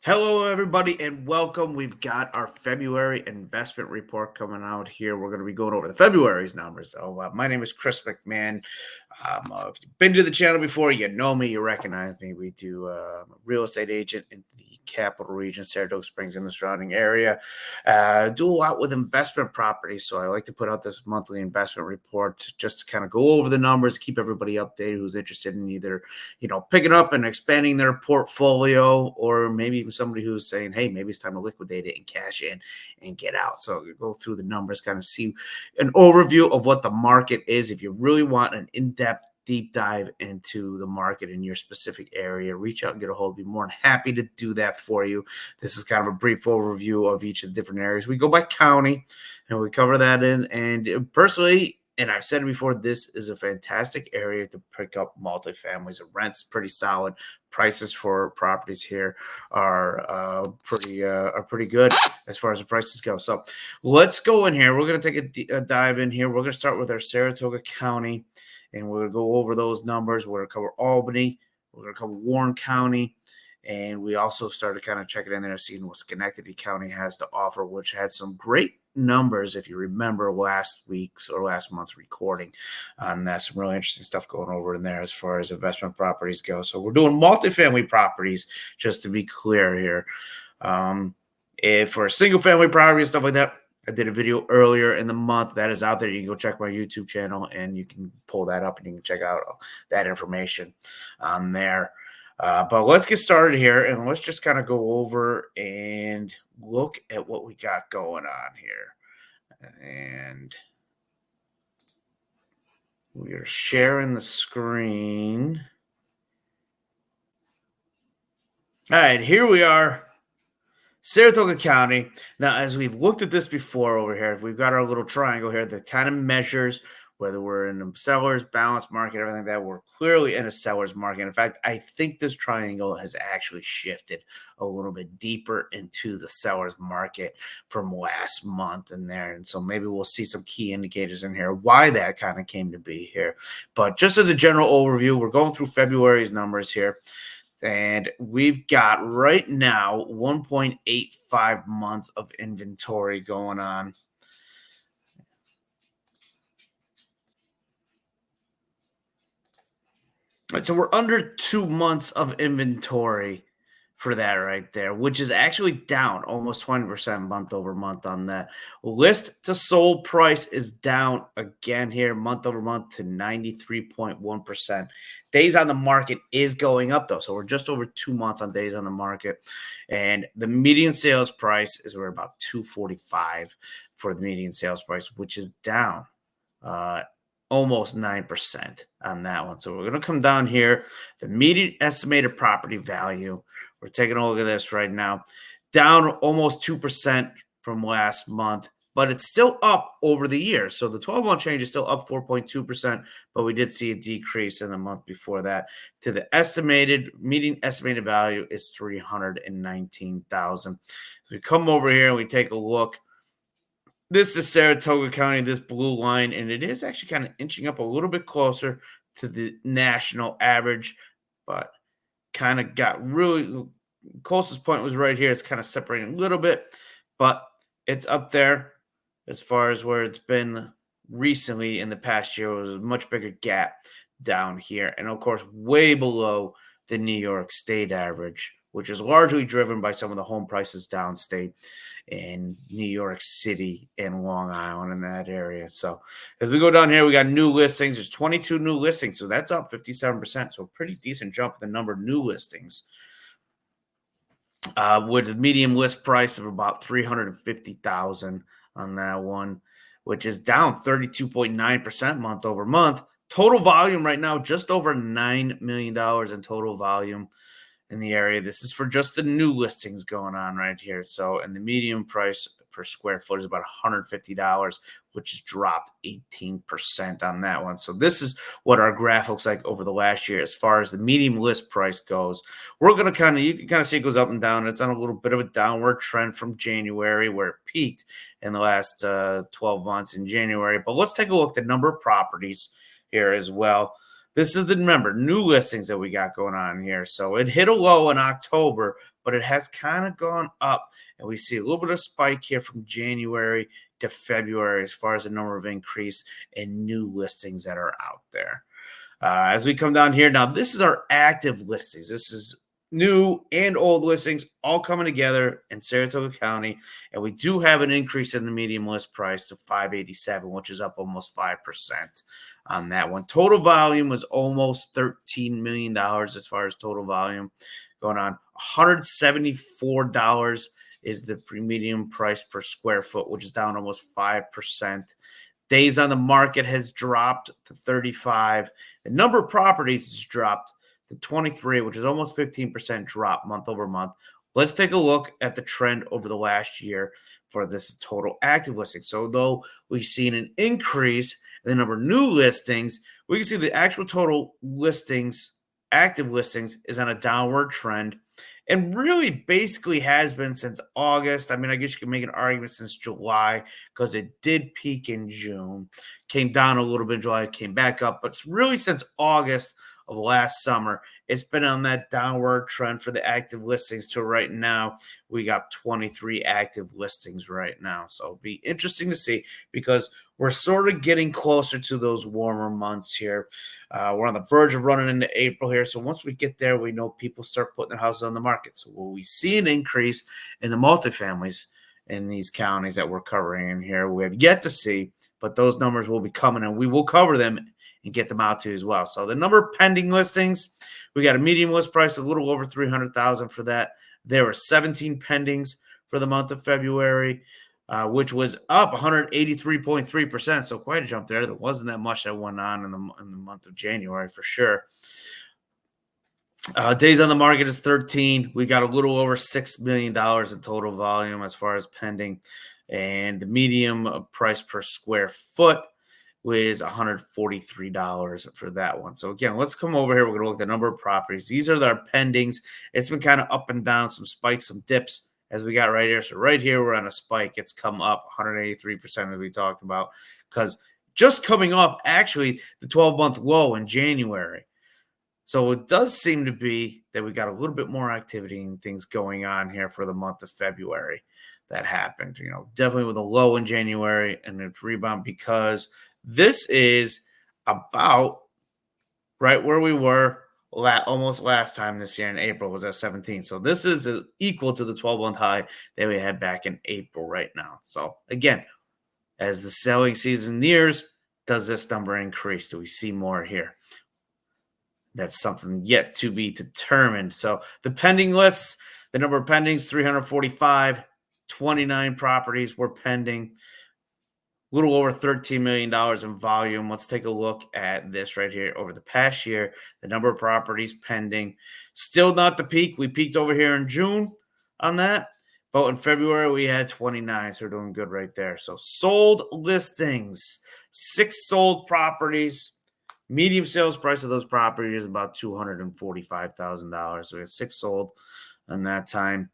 Hello, everybody, and welcome. We've got our February investment report coming out here. We're going to be going over the February's numbers. So, my name is Chris McMahon. If you've been to the channel before, you know me, you recognize me. We do real estate agent in the capital region, Saratoga Springs, and the surrounding area. Do a lot with investment properties, so I like to put out this monthly investment report just to kind of go over the numbers, keep everybody updated who's interested in either picking up and expanding their portfolio, or maybe even somebody who's saying, hey, maybe it's time to liquidate it and cash in and get out. So go through the numbers, kind of see an overview of what the market is. If you really want an in-depth deep dive into the market in your specific area, reach out and get a hold of me. More than happy to do that for you. This is kind of a brief overview of each of the different areas. We go by county and we cover that in. And personally, and I've said it before, this is a fantastic area to pick up multifamilies. The rent's pretty solid. Prices for properties here are pretty good as far as the prices go. So let's go in here. We're going to take a dive in here. We're going to start with our Saratoga County, and we're going to go over those numbers. We're going to cover Albany. We're going to cover Warren County. And we also started kind of checking in there, seeing what Schenectady County has to offer, which had some great numbers, if you remember last week's or last month's recording. Some really interesting stuff going over in there as far as investment properties go. So we're doing multifamily properties, just to be clear here. If for a single family property and stuff like that, I did a video earlier in the month that is out there. You can go check my YouTube channel and you can pull that up and you can check out that information on there. But let's get started here and let's just kind of go over and look at what we got going on here. And we are sharing the screen. All right, here we are. Saratoga County. Now, as we've looked at this before over here, we've got our little triangle here that kind of measures whether we're in a seller's balanced market, everything like that. We're clearly in a seller's market. In fact, I think this triangle has actually shifted a little bit deeper into the seller's market from last month in there. And so maybe we'll see some key indicators in here why that kind of came to be here. But just as a general overview, we're going through February's numbers here. And we've got right now 1.85 months of inventory going on. Right, so we're under 2 months of inventory for that right there, which is actually down almost 20% month over month on that. List to sold price is down again here month over month to 93.1%. Days on the market is going up though. So we're just over 2 months on days on the market. And the median sales price is we're about 245 for the median sales price, which is down almost 9% on that one. So we're going to come down here. The median estimated property value, we're taking a look at this right now, down almost 2% from last month, but it's still up over the year. So the 12-month change is still up 4.2%, but we did see a decrease in the month before that. To the median estimated value is $319,000. So we come over here and we take a look. This is Saratoga County, this blue line, and it is actually kind of inching up a little bit closer to the national average, but kind of got really closest point was right here. It's kind of separating a little bit, but it's up there as far as where it's been recently in the past year. It was a much bigger gap down here, and of course, way below the New York State average, which is largely driven by some of the home prices downstate in New York City and Long Island in that area. So as we go down here, we got new listings. There's 22 new listings, so that's up 57%. So a pretty decent jump in the number of new listings. With a median list price of about $350,000 on that one, which is down 32.9% month over month. Total volume right now, just over $9 million in total volume in the area. This is for just the new listings going on right here. So, and the median price per square foot is about $150, which has dropped 18% on that one. So this is what our graph looks like over the last year as far as the median list price goes. We're going to you can kind of see it goes up and down. It's on a little bit of a downward trend from January where it peaked in the last 12 months in January. But let's take a look at the number of properties here as well. This is the, remember, new listings that we got going on here. So it hit a low in October, but it has kind of gone up. And we see a little bit of spike here from January to February as far as the number of increase in new listings that are out there. As we come down here, now this is our active listings. This is new and old listings all coming together in Saratoga County. And we do have an increase in the median list price to $587, which is up almost 5% on that one. Total volume was almost $13 million as far as total volume going on. $174 is the median price per square foot, which is down almost 5%. Days on the market has dropped to 35. The number of properties has dropped to 23, which is almost 15% drop month over month. Let's take a look at the trend over the last year for this total active listings. So though we've seen an increase in the number of new listings, we can see the actual total listings, active listings, is on a downward trend. And really basically has been since August. I mean, I guess you can make an argument since July because it did peak in June, came down a little bit in July, came back up. But it's really since August of last summer, it's been on that downward trend for the active listings to right now. We got 23 active listings right now. So it'll be interesting to see because we're sort of getting closer to those warmer months here. We're on the verge of running into April here. So once we get there, we know people start putting their houses on the market. So will we see an increase in the multifamilies in these counties that we're covering in here? We have yet to see, but those numbers will be coming and we will cover them and get them out to you as well. So the number of pending listings, we got a median list price a little over $300,000 for that. There were 17 pendings for the month of February, which was up 183.3%. So quite a jump there. There wasn't that much that went on in the month of January for sure. Days on the market is 13. We got a little over $6 million in total volume as far as pending. And the median price per square foot was $143 for that one. So again, let's come over here. We're going to look at the number of properties. These are our pendings. It's been kind of up and down, some spikes, some dips as we got right here. So right here, we're on a spike. It's come up 183% as we talked about because just coming off actually the 12-month low in January. So it does seem to be that we got a little bit more activity and things going on here for the month of February that happened. You know, definitely with a low in January and it's rebound because this is about right where we were almost last time this year in April was at 17. So this is equal to the 12-month high that we had back in April right now. So again, as the selling season nears, does this number increase? Do we see more here? That's something yet to be determined. So the pending lists, the number of pendings, 345, 29 properties were pending. A little over $13 million in volume. Let's take a look at this right here. Over the past year, the number of properties pending, still not the peak. We peaked over here in June on that, but in February, we had 29, so we're doing good right there. So sold listings, 6 sold properties. Medium sales price of those properties is about $245,000. So we have 6 sold in that time.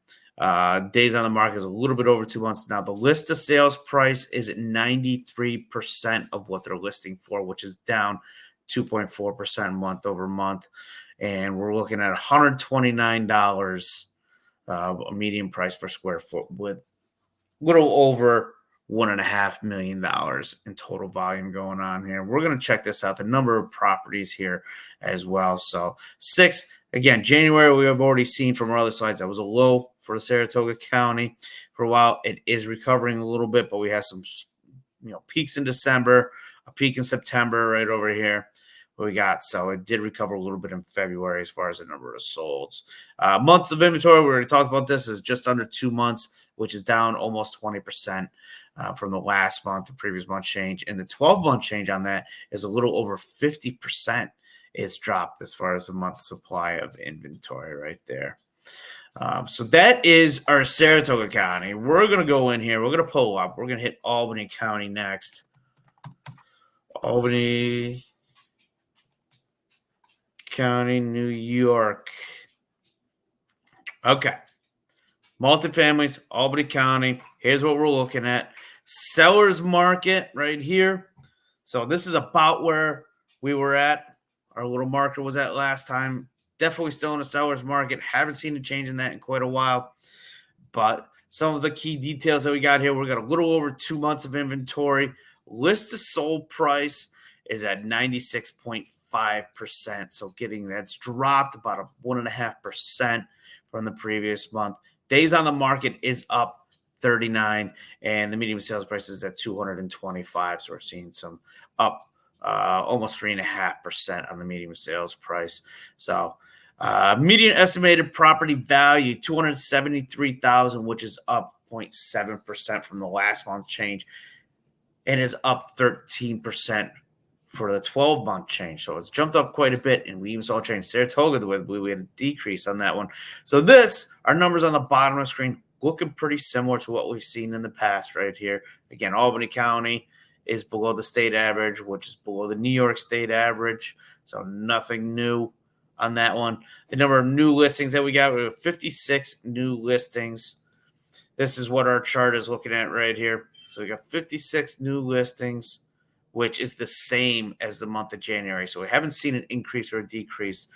Days on the market is a little bit over 2 months now. The list to sales price is at 93% of what they're listing for, which is down 2.4% month over month. And we're looking at $129 a median price per square foot with a little over $1.5 million in total volume going on here. We're going to check this out, the number of properties here as well. So 6, again, January, we have already seen from our other slides, that was a low for Saratoga County for a while. It is recovering a little bit, but we have some, peaks in December, a peak in September right over here. What we got. So it did recover a little bit in February as far as the number of solds. Months of inventory, we already talked about this, is just under 2 months, which is down almost 20% from the last month, the previous month change. And the 12-month change on that is a little over 50% is dropped as far as the month supply of inventory right there. So that is our Saratoga County. We're going to go in here. We're going to pull up. We're going to hit Albany County next. Albany County, New York. Okay. Multifamilies, Albany County. Here's what we're looking at. Seller's market right here. So this is about where we were at. Our little marker was at last time. definitely still in a seller's market. Haven't seen a change in that in quite a while. But some of the key details that we got here, we got a little over 2 months of inventory. List to sold price is at 96.5%. So that's dropped about a 1.5% from the previous month. Days on the market is up 39, and the median sales price is at 225. So we're seeing some up almost 3.5% on the median sales price. So median estimated property value, $273,000, which is up 0.7% from the last month change, and is up 13% for the 12-month change. So it's jumped up quite a bit, and we even saw a change. Saratoga, we had a decrease on that one. So our numbers on the bottom of the screen, looking pretty similar to what we've seen in the past right here. Again, Albany County is below the state average, which is below the New York state average. So nothing new on that one. The number of new listings that we have 56 new listings. This is what our chart is looking at right here. So we got 56 new listings, which is the same as the month of January. So we haven't seen an increase or a decrease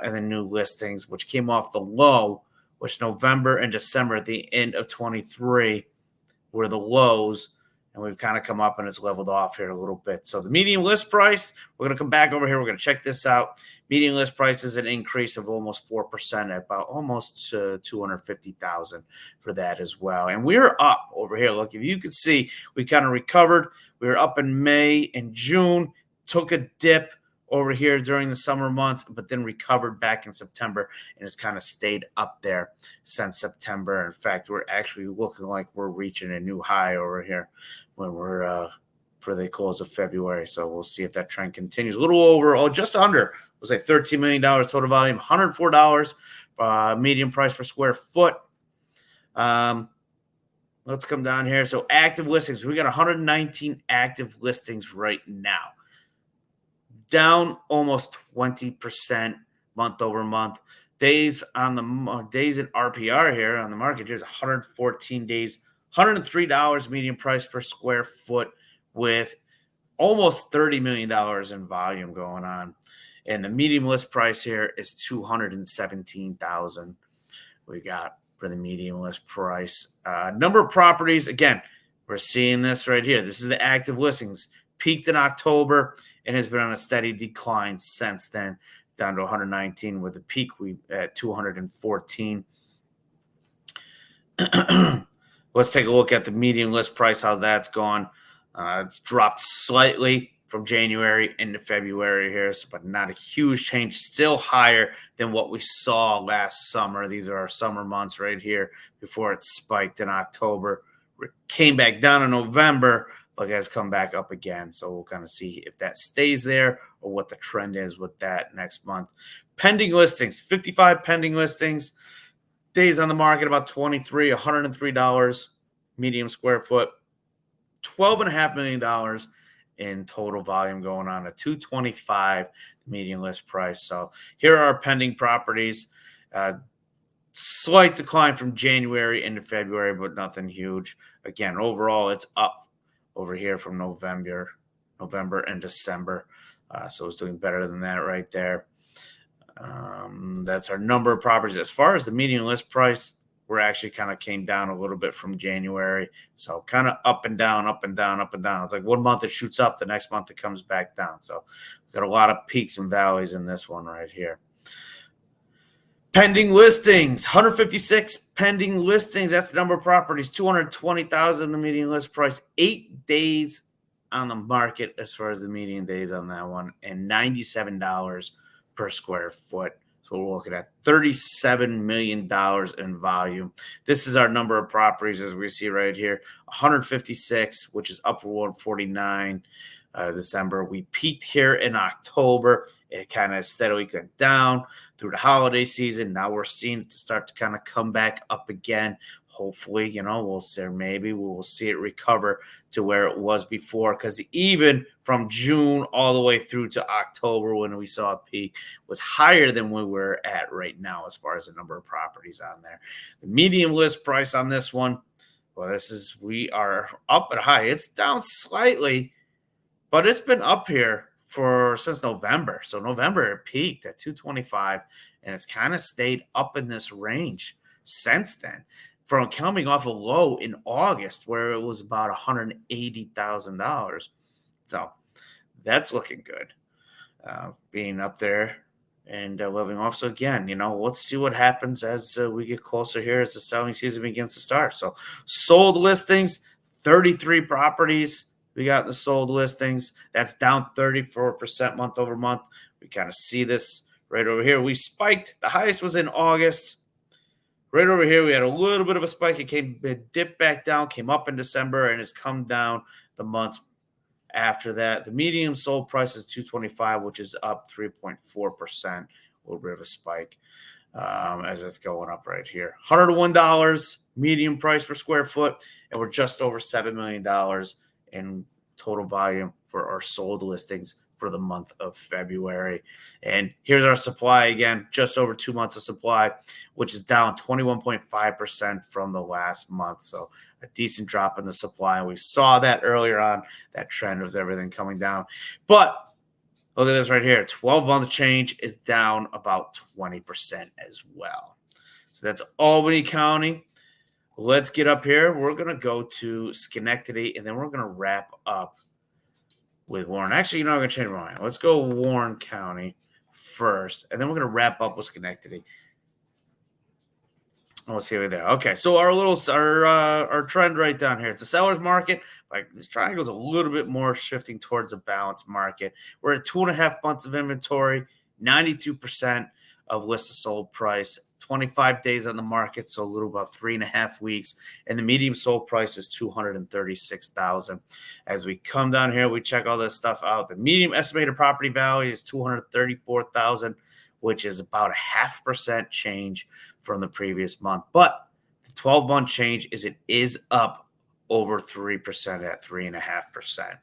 in the new listings, which came off the low, which November and December at the end of 23 were the lows. And we've kind of come up and it's leveled off here a little bit. So the median list price, we're going to come back over here. We're going to check this out. Median list price is an increase of almost 4%, at about almost $250,000 for that as well. And we're up over here. Look, if you can see, we kind of recovered. We were up in May and June, took a dip over here during the summer months, but then recovered back in September, and it's kind of stayed up there since September. In fact, we're actually looking like we're reaching a new high over here when we're for the close of February. So we'll see if that trend continues. A little over, just under, was like $13 million total volume, $104 median price per square foot. Let's come down here. So active listings, we got 119 active listings right now, down almost 20% month over month. Days in RPR here on the market, here's 114 days, $103 median price per square foot, with almost $30 million in volume going on. And the median list price here is $217,000 we got for the median list price. Number of properties, again, we're seeing this right here. This is the active listings. Peaked in October and has been on a steady decline since then, down to 119, with a peak at 214. Let's take a look at the median list price, how that's gone. It's dropped slightly from January into February here, but not a huge change. Still higher than what we saw last summer. These are our summer months right here before it spiked in October. It came back down in November, but has come back up again. So we'll kind of see if that stays there or what the trend is with that next month. Pending listings, 55 pending listings. Days on the market, about 23, $103 medium square foot. $12.5 million in total volume going on, at 225 median list price. So here are our pending properties. Slight decline from January into February, but nothing huge. Again, overall, it's up over here from November and December. So it's doing better than that right there. That's our number of properties. As far as the median list price, we're actually kind of came down a little bit from January. So kind of up and down, up and down, up and down. It's like 1 month it shoots up, the next month it comes back down. So we've got a lot of peaks and valleys in this one right here. Pending listings, 156 pending listings. That's the number of properties, 220,000 the median list price. 8 days on the market as far as the median days on that one, and $97 per square foot. So we're looking at $37 million in volume. This is our number of properties as we see right here, 156, which is up 149 December. We peaked here in October. It kind of steadily went down through the holiday season. Now we're seeing it start to kind of come back up again. Hopefully, we'll see it recover to where it was before, because even from June all the way through to October, when we saw a peak, was higher than we were at right now as far as the number of properties on there. The median list price on this one, we are up at high. It's down slightly, but it's been up here for since November. So November it peaked at 225, and it's kind of stayed up in this range since then. From coming off a low in August where it was about $180,000. So that's looking good, being up there and living off. So again, let's see what happens as we get closer here as the selling season begins to start. So sold listings, 33 properties we got in the sold listings. That's down 34% month over month. We kind of see this right over here. We spiked. The highest was in August. Right over here, we had a little bit of a spike. It dipped back down, came up in December, and has come down the months after that. The medium sold price is 225, which is up 3.4%. A little bit of a spike as it's going up right here. $101 medium price per square foot, and we're just over $7 million in total volume for our sold listings for the month of February. And here's our supply again, just over 2 months of supply, which is down 21.5% from the last month. So a decent drop in the supply. And we saw that earlier on, that trend was everything coming down. But look at this right here. 12-month change is down about 20% as well. So that's Albany County. Let's get up here. We're going to go to Schenectady, and then we're going to wrap up with Warren. Actually, I'm going to change my mind. Let's go Warren County first, and then we're going to wrap up with Schenectady. Let's see there. Okay, so our trend right down here. It's a seller's market. Like this triangle is a little bit more shifting towards a balanced market. We're at 2.5 months of inventory, 92% of listed sold price, 25 days on the market, so a little about 3.5 weeks, and the medium sold price is $236,000. As we come down here, we check all this stuff out. The medium estimated property value is $234,000, which is about a 0.5% change from the previous month. But the 12-month change is up over 3% at 3.5%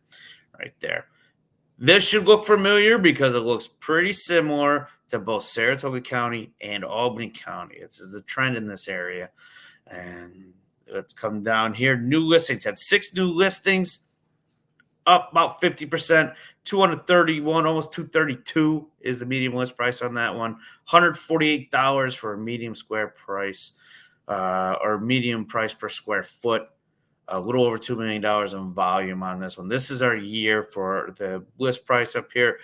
right there. This should look familiar because it looks pretty similar to both Saratoga County and Albany County. This is the trend in this area. And let's come down here. New listings. Had 6 new listings, up about 50%. 231, almost 232 is the medium list price on that one. $148 for a medium square price or medium price per square foot. A little over $2 million in volume on this one. This is our year for the list price up here.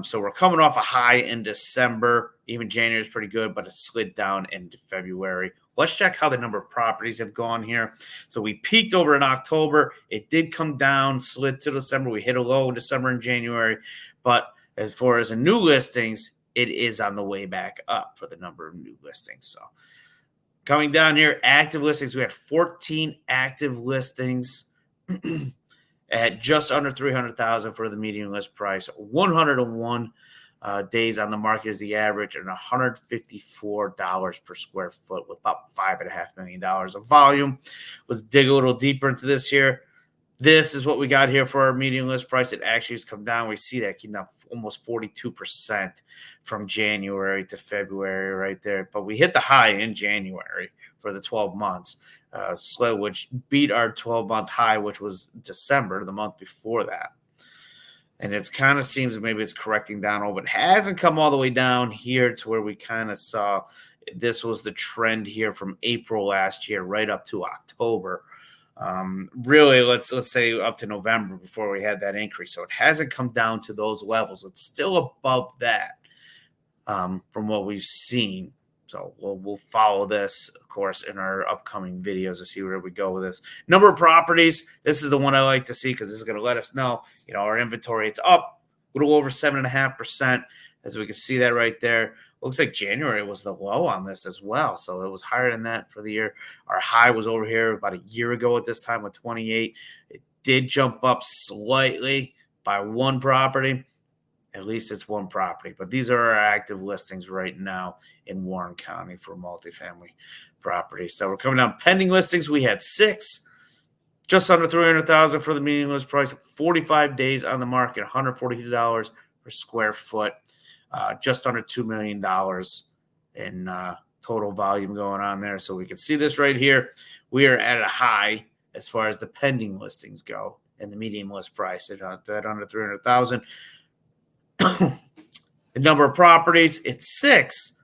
So we're coming off a high in December. Even January is pretty good, but it slid down into February. Let's check how the number of properties have gone here. So we peaked over in October. It did come down, slid to December. We hit a low in December and January. But as far as the new listings, it is on the way back up for the number of new listings. So coming down here, active listings, we had 14 active listings at just under $300,000 for the median list price. 101 days on the market is the average, and $154 per square foot with about $5.5 million of volume. Let's dig a little deeper into this here. This is what we got here for our median list price. It actually has come down. We see that it came down almost 42% from January to February right there. But we hit the high in January for the 12 months, which beat our 12-month high, which was December, the month before that. And it kind of seems maybe it's correcting down over. It hasn't come all the way down here to where we kind of saw this was the trend here from April last year right up to October. Really, let's say up to November before we had that increase. So it hasn't come down to those levels. It's still above that from what we've seen. So we'll follow this, of course, in our upcoming videos to see where we go with this. Number of properties. This is the one I like to see because this is going to let us know, our inventory. It's up a little over 7.5%, as we can see that right there. Looks like January was the low on this as well. So it was higher than that for the year. Our high was over here about a year ago at this time with 28. It did jump up slightly by one property. At least it's one property. But these are our active listings right now in Warren County for multifamily properties. So we're coming down. Pending listings, we had 6. Just under $300,000 for the median list price. 45 days on the market, $142 per square foot. Just under $2 million in total volume going on there. So we can see this right here. We are at a high as far as the pending listings go and the median list price at under $300,000. The number of properties, it's 6,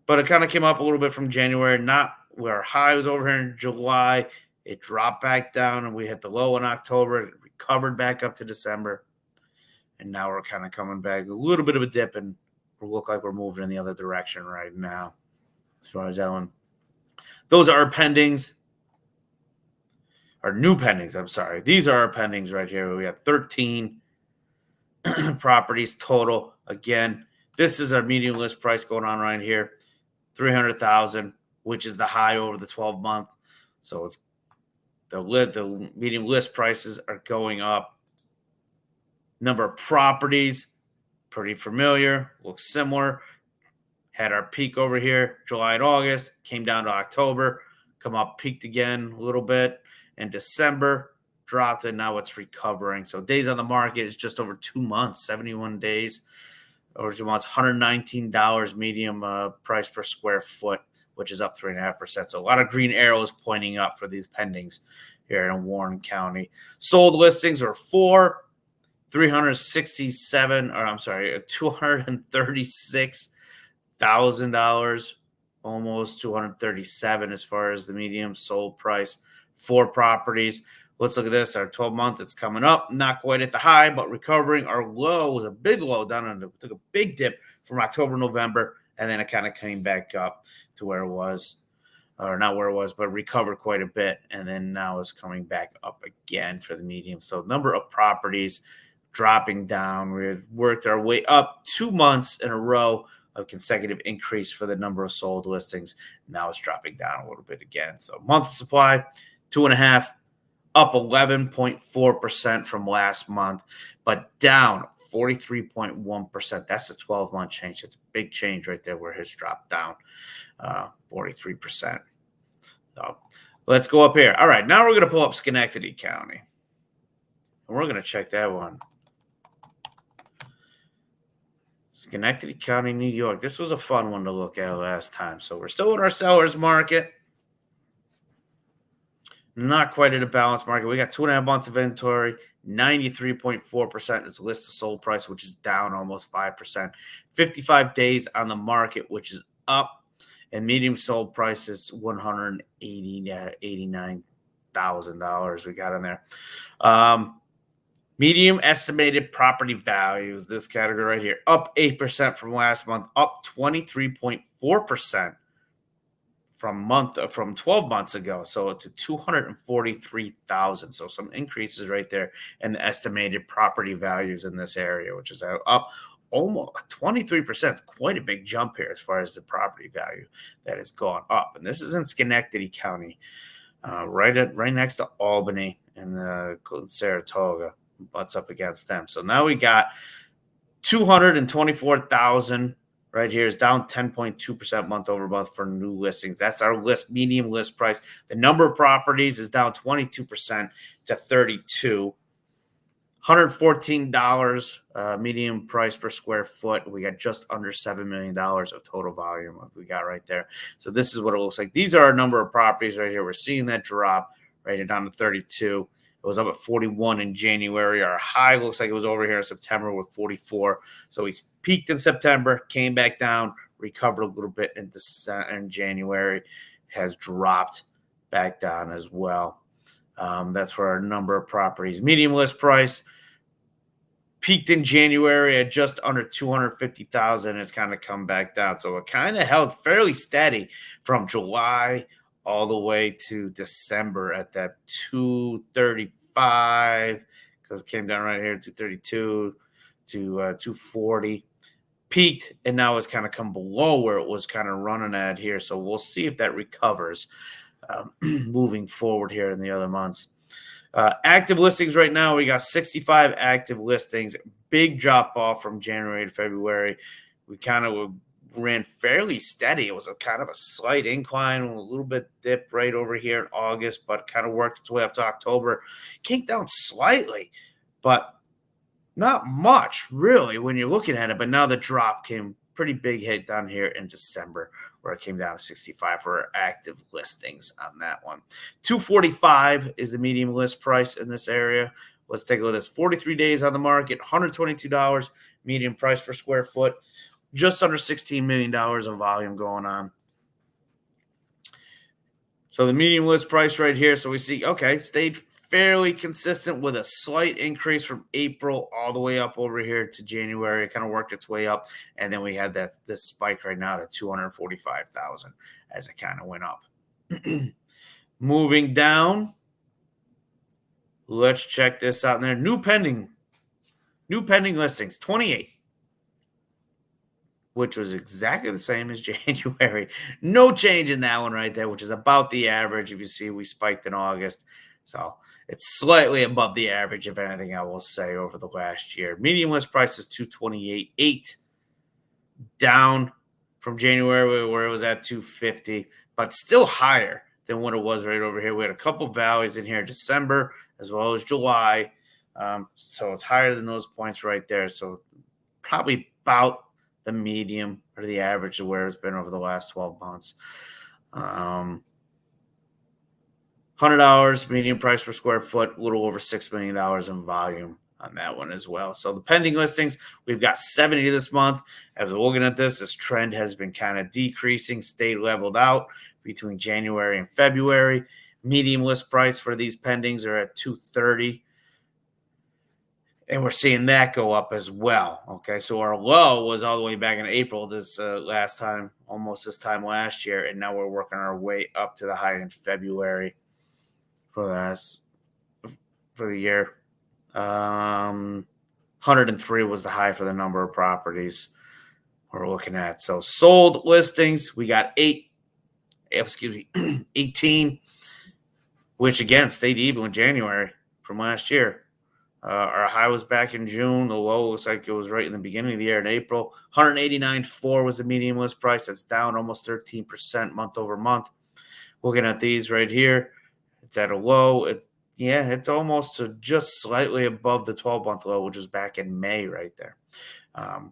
but it kind of came up a little bit from January. Not where our high was over here in July. It dropped back down, and we hit the low in October. It recovered back up to December, and now we're kind of coming back. A little bit of a dip, and we look like we're moving in the other direction right now as far as that one. Those are our pendings. Our new pendings, I'm sorry. These are our pendings right here. We have 13 properties total. Again, this is our median list price going on right here, $300,000, which is the high over the 12-month. So it's the median list prices are going up. Number of properties, pretty familiar, looks similar. Had our peak over here, July and August, came down to October, come up, peaked again a little bit in December, dropped, and now it's recovering. So days on the market is just over 2 months, 71 days over 2 months, $119 medium price per square foot, which is up 3.5%. So a lot of green arrows pointing up for these pendings here in Warren County. Sold listings are $236,000, almost $237 as far as the medium sold price. 4 properties. Let's look at this. Our 12-month, it's coming up, not quite at the high, but recovering. Our low was a big low down under, took a big dip from October, November, and then it kind of came back up to where it was, or not where it was, but recovered quite a bit, and then now it's coming back up again for the medium. So number of properties dropping down. We had worked our way up 2 months in a row of consecutive increase for the number of sold listings. Now it's dropping down a little bit again. So month supply, 2.5, up 11.4% from last month, but down 43.1%. That's a 12-month change. It's a big change right there where it's dropped down 43%. So let's go up here. All right, now we're going to pull up Schenectady County. And we're going to check that one. Schenectady County, New York. This was a fun one to look at last time. So we're still in our seller's market. Not quite at a balanced market. We got 2.5 months of inventory. 93.4% is list to sold price, which is down almost 5%. 55 days on the market, which is up. And medium sold price is $189,000 we got in there. Medium estimated property values, this category right here, up 8% from last month, up 23.4% from 12 months ago. So it's a 243,000. So some increases right there in the estimated property values in this area, which is up almost 23%. It's quite a big jump here as far as the property value that has gone up. And this is in Schenectady County, right next to Albany and Saratoga. Butts up against them. So now we got 224,000 right here is down 10.2% month over month for new listings. That's our medium list price. The number of properties is down 22% to 32. $114 medium price per square foot. We got just under $7 million of total volume we got right there. So this is what it looks like. These are our number of properties right here. We're seeing that drop right here down to 32. It was up at 41 in January. Our high looks like it was over here in September with 44. So he's peaked in September, came back down, recovered a little bit in January, has dropped back down as well. That's for our number of properties. Medium list price peaked in January at just under 250,000. It's kind of come back down. So it kind of held fairly steady from July all the way to December at that 235, because it came down right here, 232 to 240. Peaked, and now it's kind of come below where it was kind of running at here. So we'll see if that recovers moving forward here in the other months. Active listings right now, we got 65 active listings. Big drop off from January to February. We kind of ran fairly steady. It was a kind of a slight incline, a little bit dip right over here in August, but kind of worked its way up to October. Came down slightly, but not much really when you're looking at it. But now the drop came pretty big hit down here in December, where it came down to 65 for our active listings on that one. 245 is the medium list price in this area, Let's take a look at this. 43 days on the market, $122 median price per square foot, just under $16 million of volume going on. So the median list price right here. So we see, okay, stayed fairly consistent with a slight increase from April all the way up over here to January. It kind of worked its way up. And then we had this spike right now to 245,000 as it kind of went up. Moving down, let's check this out in there. New pending listings, 28. Which was exactly the same as January. No change in that one right there, which is about the average. If you see, we spiked in August. So it's slightly above the average, if anything, I will say, over the last year. Median list price is $228.8, down from January where it was at $250, but still higher than what it was right over here. We had a couple valleys in here in December as well as July. So it's higher than those points right there. So probably about the medium or the average of where it's been over the last 12 months. $100 median price per square foot, a little over $6 million in volume on that one as well. So the pending listings, we've got 70 this month. As we're looking at this trend has been kind of decreasing, stayed leveled out between January and February. Median list price for these pendings are at $230. And we're seeing that go up as well. Okay, so our low was all the way back in April this last time, almost this time last year, and now we're working our way up to the high in February for the year. 103 was the high for the number of properties we're looking at. So sold listings, we got 18, which again stayed even with January from last year. Our high was back in June. The low looks like it was right in the beginning of the year in April. 189.4 was the median list price. That's down almost 13% month over month. Looking at these right here, it's at a low. It's almost just slightly above the 12-month low, which was back in May right there.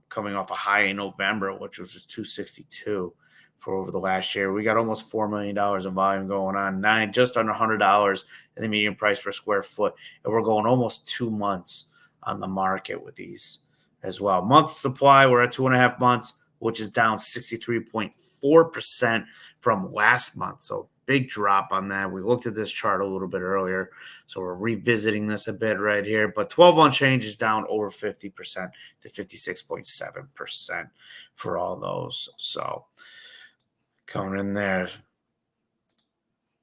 Coming off a high in November, which was just 262 for over the last year. We got almost $4 million in volume going on, just under $100 in the median price per square foot. And we're going almost 2 months on the market with these as well. Month supply, we're at 2.5 months, which is down 63.4% from last month. So big drop on that. We looked at this chart a little bit earlier, so we're revisiting this a bit right here. But 12-month change is down over 50% to 56.7% for all those. So coming in there.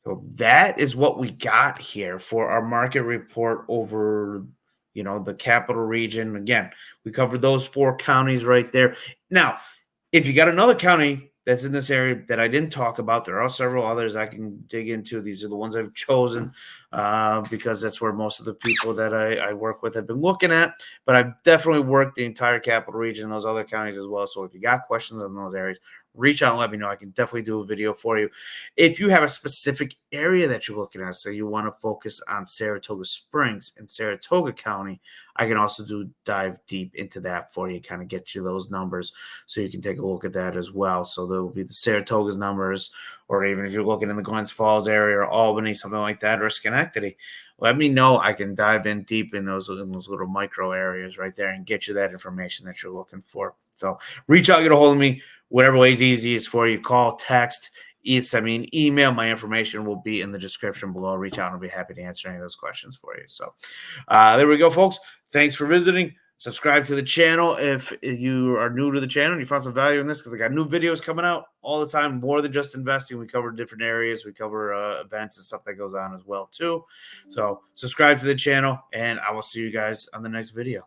So that is what we got here for our market report over, the capital region. Again, we covered those 4 counties right there. Now, if you got another county that's in this area that I didn't talk about, there are several others I can dig into. These are the ones I've chosen because that's where most of the people that I work with have been looking at. But I've definitely worked the entire capital region, those other counties as well. So if you got questions on those areas, reach out and let me know. I can definitely do a video for you. If you have a specific area that you're looking at, so you want to focus on Saratoga Springs and Saratoga County, I can also dive deep into that for you, kind of get you those numbers so you can take a look at that as well. So there will be the Saratoga's numbers, or even if you're looking in the Glens Falls area or Albany, something like that, or Schenectady, let me know. I can dive in deep in those little micro areas right there and get you that information that you're looking for. So reach out, get a hold of me, whatever way is easiest for you. Call, text, send me an email. My information will be in the description below. Reach out and I'll be happy to answer any of those questions for you. So there we go, folks. Thanks for visiting. Subscribe to the channel if you are new to the channel and you found some value in this, because I got new videos coming out all the time, more than just investing. We cover different areas. We cover events and stuff that goes on as well, too. So subscribe to the channel, and I will see you guys on the next video.